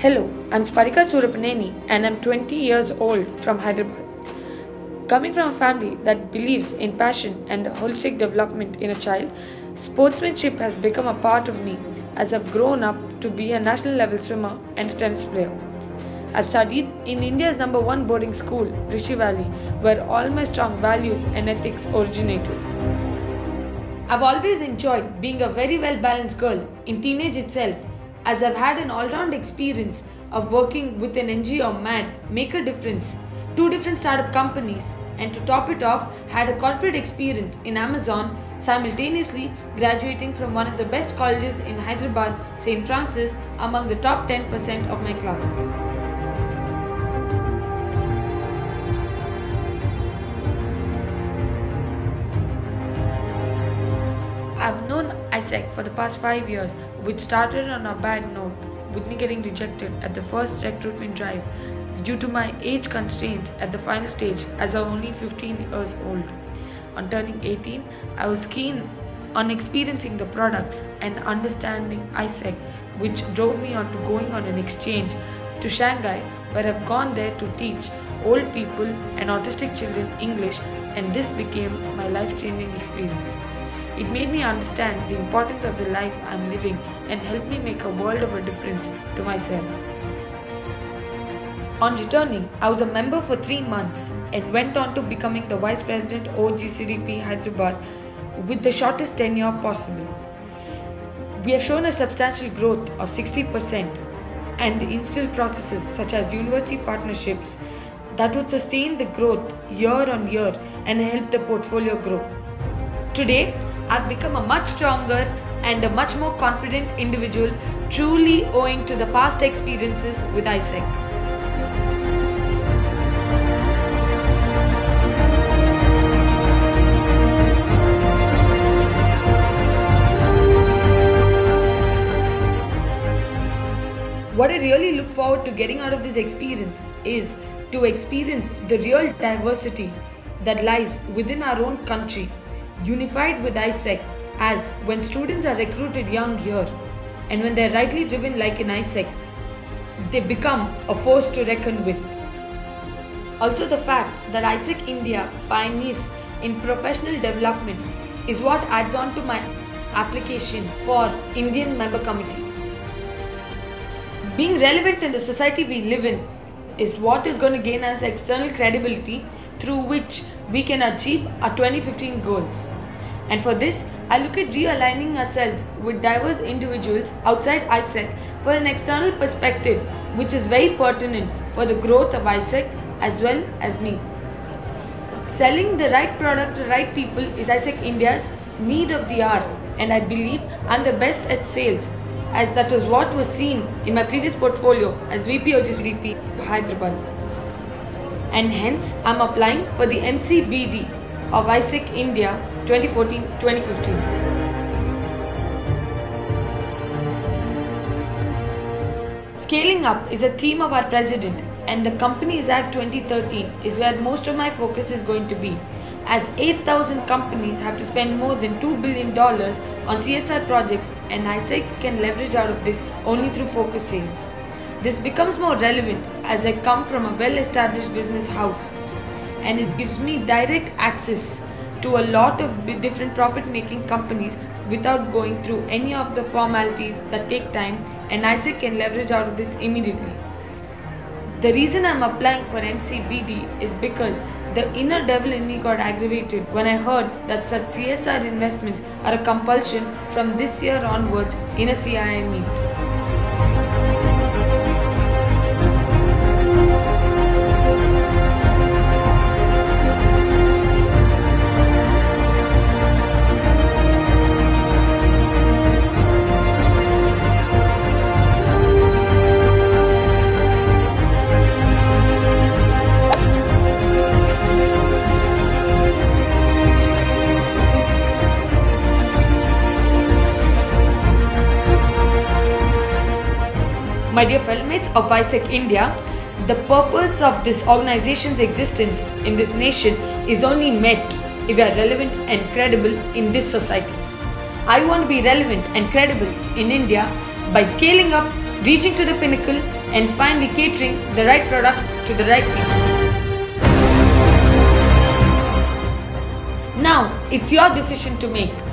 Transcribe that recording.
Hello, I'm Spatika Surapaneni and I'm 20 years old from Hyderabad. Coming from a family that believes in passion and holistic development in a child, sportsmanship has become a part of me as I've grown up to be a national level swimmer and a tennis player. I studied in India's #1 boarding school, Rishi Valley, where all my strong values and ethics originated. I've always enjoyed being a very well-balanced girl in teenage itself, as I've had an all-round experience of working with an NGO MAD, Make a Difference, 2 different startup companies, and to top it off, had a corporate experience in Amazon, simultaneously graduating from one of the best colleges in Hyderabad, St. Francis, among the top 10% of my class. I've known AIESEC for the past 5 years, which started on a bad note, with me getting rejected at the first recruitment drive due to my age constraints at the final stage, as I was only 15 years old. On turning 18, I was keen on experiencing the product and understanding AIESEC, which drove me on to going on an exchange to Shanghai, where I've gone there to teach old people and autistic children English, and this became my life-changing experience. It made me understand the importance of the life I'm living and helped me make a world of a difference to myself. On returning, I was a member for 3 months and went on to becoming the Vice President OGCDP Hyderabad with the shortest tenure possible. We have shown a substantial growth of 60% and instilled processes such as university partnerships that would sustain the growth year on year and help the portfolio grow. Today, I've become a much stronger and a much more confident individual, truly owing to the past experiences with AIESEC. What I really look forward to getting out of this experience is to experience the real diversity that lies within our own country, unified with AIESEC, as when students are recruited young here and when they are rightly driven like in AIESEC, they become a force to reckon with. Also, the fact that AIESEC India pioneers in professional development is what adds on to my application for Indian member committee. Being relevant in the society we live in is what is going to gain us external credibility through which we can achieve our 2015 goals. And for this, I look at realigning ourselves with diverse individuals outside AIESEC for an external perspective, which is very pertinent for the growth of AIESEC as well as me. Selling the right product to right people is AIESEC India's need of the hour, and I believe I'm the best at sales, as that was what was seen in my previous portfolio as VP OGCDP Hyderabad. And hence, I'm applying for the MCBD of AIESEC India 2014-2015. Scaling up is a theme of our president, and the Companies Act 2013 is where most of my focus is going to be, as 8,000 companies have to spend more than $2 billion on CSR projects, and AIESEC can leverage out of this only through focus sales. This becomes more relevant as I come from a well-established business house, and it gives me direct access to a lot of different profit-making companies without going through any of the formalities that take time, and AIESEC can leverage out of this immediately. The reason I'm applying for MCBD is because the inner devil in me got aggravated when I heard that such CSR investments are a compulsion from this year onwards in a CII meet. My dear fellow mates of AIESEC India, the purpose of this organization's existence in this nation is only met if we are relevant and credible in this society. I want to be relevant and credible in India by scaling up reaching to the pinnacle, and finally catering the right product to the right people. Now, it's your decision to make.